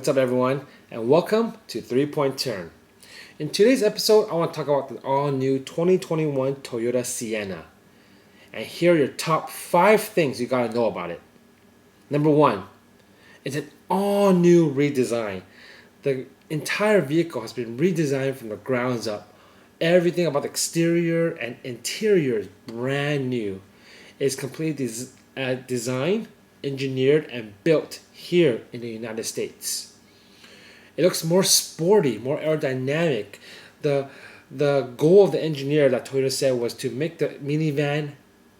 What's up everyone, and welcome to 3-Point Turn. In today's episode, I want to talk about the all-new 2021 Toyota Sienna. And here are your top 5 things you gotta know about it. Number 1, it's an all-new redesign. The entire vehicle has been redesigned from the grounds up. Everything about the exterior and interior is brand new. It's completely designed, engineered, and built here in the United States. It looks more sporty, more aerodynamic. The goal of the engineer that Toyota said was to make the minivan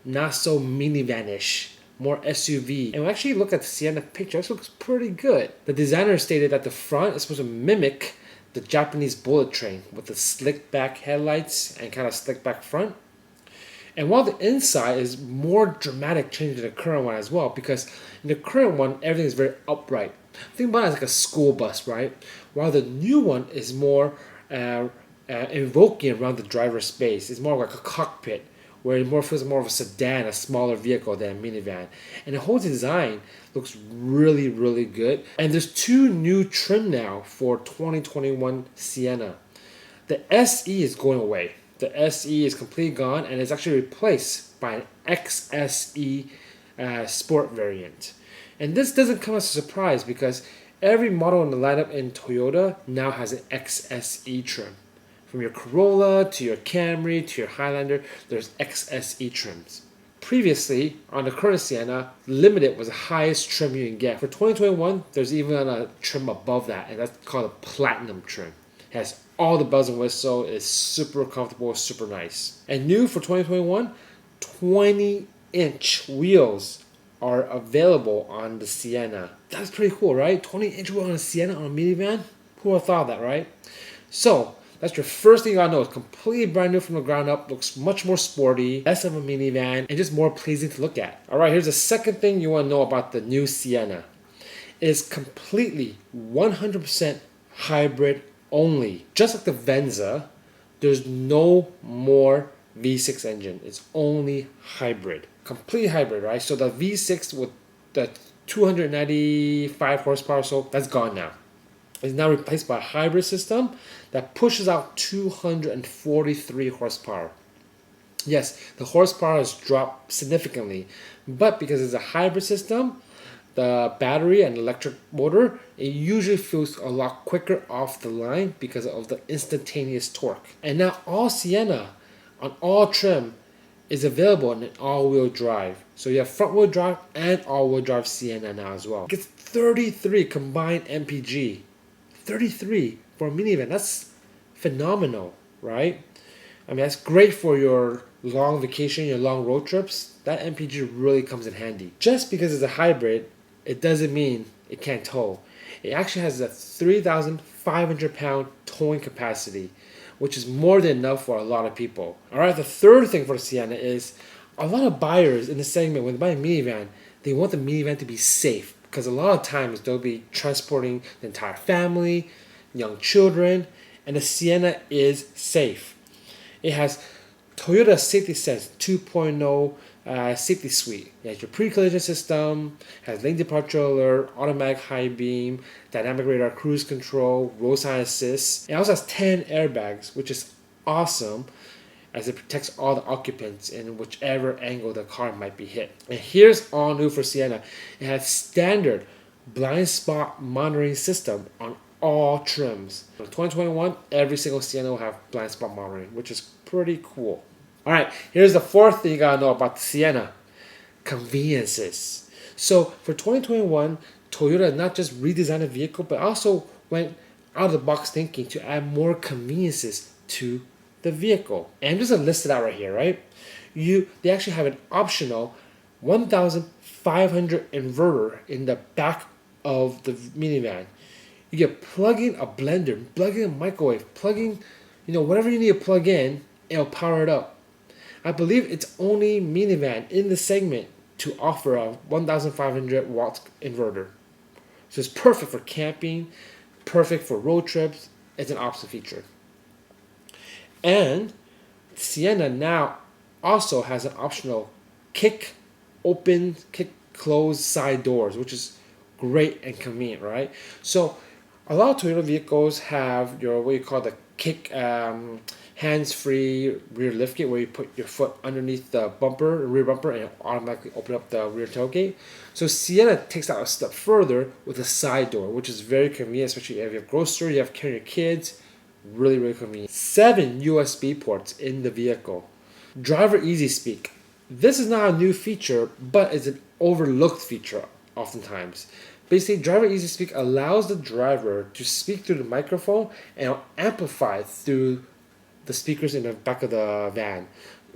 not so minivan-ish, more SUV. And when we actually look at the Sienna picture, this looks pretty good. The designer stated that the front is supposed to mimic the Japanese bullet train with the slick back headlights and kind of slick back front. And while the inside is more dramatic change than the current one as well, because in the current one, everything is very upright. Think about it as like a school bus, right? While the new one is more invoking around the driver's space. It's more like a cockpit, where it more feels more of a sedan, a smaller vehicle than a minivan. And the whole design looks really, really good. And there's 2 new trim now for 2021 Sienna. The SE is going away. The SE is completely gone and it's actually replaced by an XSE Sport variant. And this doesn't come as a surprise because every model in the lineup in Toyota now has an XSE trim. From your Corolla to your Camry to your Highlander, there's XSE trims. Previously, on the current Sienna, Limited was the highest trim you can get. For 2021, there's even a trim above that, and that's called a Platinum trim. It has all the bells and whistles, it's super comfortable, super nice. And new for 2021, 20-inch wheels are available on the Sienna. That's pretty cool, right? 20-inch wheel on a Sienna on a minivan? Who would have thought that, right? So, that's your first thing you gotta know. It's completely brand new from the ground up, looks much more sporty, less of a minivan, and just more pleasing to look at. Alright, here's the second thing you wanna know about the new Sienna. It is completely 100% hybrid only. Just like the Venza, there's no more V6 engine. It's only hybrid. Complete hybrid, right? So the V6 with the 295 horsepower, so that's gone now. It's now replaced by a hybrid system that pushes out 243 horsepower. Yes, the horsepower has dropped significantly, but because it's a hybrid system, the battery and electric motor, it usually feels a lot quicker off the line because of the instantaneous torque. And now all Sienna on all trim is available in an all-wheel drive. So you have front-wheel drive and all-wheel drive Sienna now as well. It gets 33 combined MPG. 33 for a minivan. That's phenomenal, right? I mean, that's great for your long vacation, your long road trips. That MPG really comes in handy. Just because it's a hybrid, it doesn't mean it can't tow. It actually has a 3,500 pound towing capacity, which is more than enough for a lot of people. Alright, the third thing for the Sienna is a lot of buyers in the segment, when they buy a minivan, they want the minivan to be safe. Because a lot of times they'll be transporting the entire family, young children, and the Sienna is safe. It has Toyota Safety Sense 2.0 safety suite. It has your pre-collision system, has lane departure alert, automatic high beam, dynamic radar cruise control, roadside assist. It also has 10 airbags, which is awesome as it protects all the occupants in whichever angle the car might be hit. And here's all new for Sienna. It has standard blind spot monitoring system on all trims. For 2021, every single Sienna will have blind spot monitoring, which is pretty cool. Alright, here's the fourth thing you gotta know about the Sienna. Conveniences. So for 2021, Toyota not just redesigned the vehicle, but also went out of the box thinking to add more conveniences to the vehicle. And I'm just gonna list it out right here, right? They actually have an optional 1,500 inverter in the back of the minivan. You get plug in a blender, plug in a microwave, plug in, whatever you need to plug in, it'll power it up. I believe it's only minivan in the segment to offer a 1,500 watt inverter. So it's perfect for camping, perfect for road trips. It's an optional feature. And Sienna now also has an optional kick open, kick close side doors, which is great and convenient, right? So A lot of Toyota vehicles have your what you call the kick hands-free rear liftgate, where you put your foot underneath the bumper, rear bumper, and automatically open up the rear tailgate. So Sienna takes that a step further with a side door, which is very convenient, especially if you have grocery, you have carrying your kids. Really, really convenient. 7 USB ports in the vehicle. Driver Easy Speak. This is not a new feature, but it's an overlooked feature oftentimes. Basically, Driver Easy Speak allows the driver to speak through the microphone and it'll amplify through the speakers in the back of the van.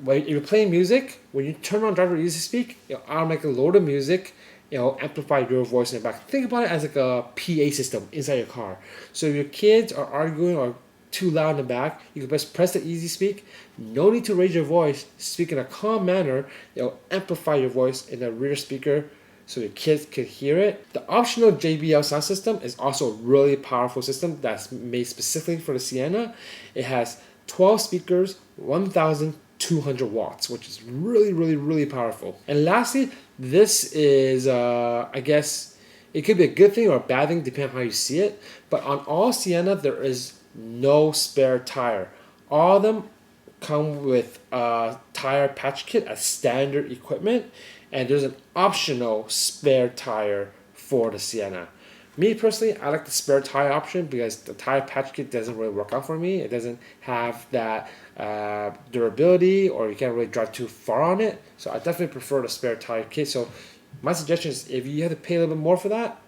When you're playing music, when you turn on Driver Easy Speak, it'll automatically load the music. It'll amplify your voice in the back. Think about it as like a PA system inside your car. So if your kids are arguing or too loud in the back, you can just press the Easy Speak. No need to raise your voice. Speak in a calm manner. It'll amplify your voice in the rear speaker so your kids can hear it. The optional JBL sound system is also a really powerful system that's made specifically for the Sienna. It has 12 speakers, 1,200 watts, which is really, really, really powerful. And lastly, this is, I guess, it could be a good thing or a bad thing depending on how you see it. But on all Sienna, there is no spare tire. All of them come with a tire patch kit as standard equipment, and there's an optional spare tire for the Sienna. Me personally, I like the spare tire option because the tire patch kit doesn't really work out for me. It doesn't have that durability, or you can't really drive too far on it. So I definitely prefer the spare tire kit. So my suggestion is, if you have to pay a little bit more for that,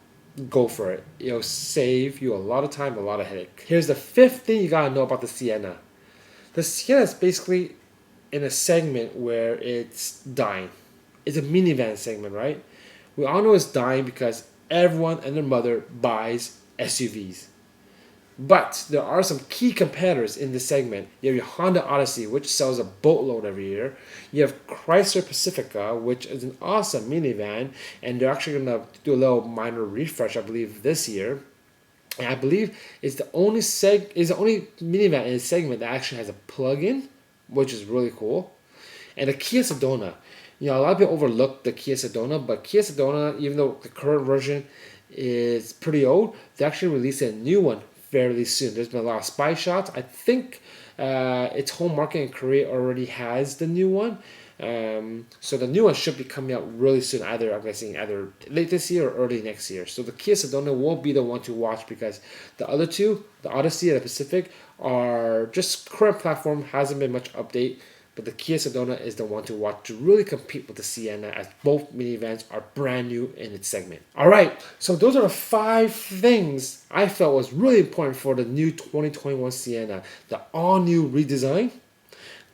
go for it. It'll save you a lot of time, a lot of headache. Here's the 5th thing you gotta know about the Sienna. The Sienna is basically in a segment where it's dying. It's a minivan segment, right? We all know it's dying because everyone and their mother buys SUVs. But there are some key competitors in this segment. You have your Honda Odyssey, which sells a boatload every year. You have Chrysler Pacifica, which is an awesome minivan, and they're actually going to do a little minor refresh, I believe, this year. And I believe it's the only minivan in this segment that actually has a plug-in, which is really cool. And the Kia Sedona. A lot of people overlook the Kia Sedona, but Kia Sedona, even though the current version is pretty old, they actually released a new one fairly soon. There's been a lot of spy shots. I think its home market in Korea already has the new one. So the new one should be coming out really soon, I'm guessing either late this year or early next year. So the Kia Sedona won't be the one to watch, because the other two, the Odyssey and the Pacific, are just current platform, hasn't been much update. But the Kia Sedona is the one to watch to really compete with the Sienna, as both minivans are brand new in its segment. Alright, so those are the 5 things I felt was really important for the new 2021 Sienna. The all-new redesign,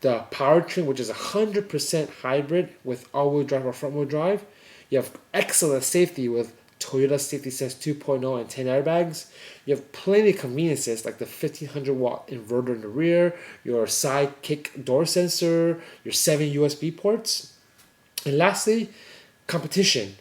the powertrain, which is 100% hybrid with all-wheel drive or front-wheel drive. You have excellent safety with Toyota Safety Sense 2.0 and 10 airbags. You have plenty of conveniences like the 1500 watt inverter in the rear, your side kick door sensor, your 7 USB ports. And lastly, competition.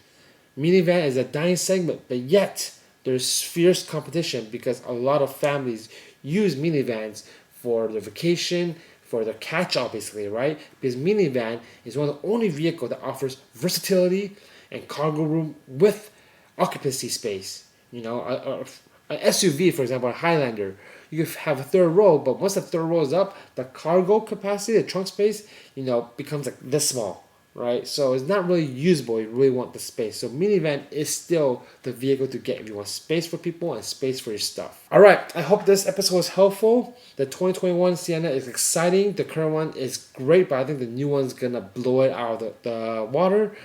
Minivan is a dying segment, but yet there's fierce competition because a lot of families use minivans for their vacation, for their catch-all basically, right? Because minivan is one of the only vehicles that offers versatility and cargo room with occupancy space. An SUV, for example, a Highlander, you have a third row, but once the third row is up, the cargo capacity, the trunk space, becomes like this small, right? So it's not really usable. You really want the space. So minivan is still the vehicle to get if you want space for people and space for your stuff. All right, I hope this episode was helpful. The 2021 Sienna is exciting. The current one is great, but I think the new one's gonna blow it out of the water.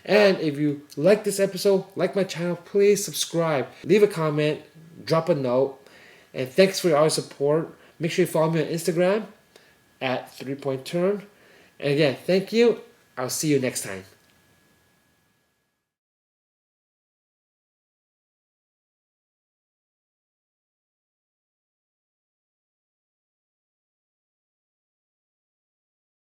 And if you like this episode, like my channel, please subscribe, leave a comment, drop a note, and thanks for all your support. Make sure you follow me on Instagram at 3point turn. And again, thank you. I'll see you next time.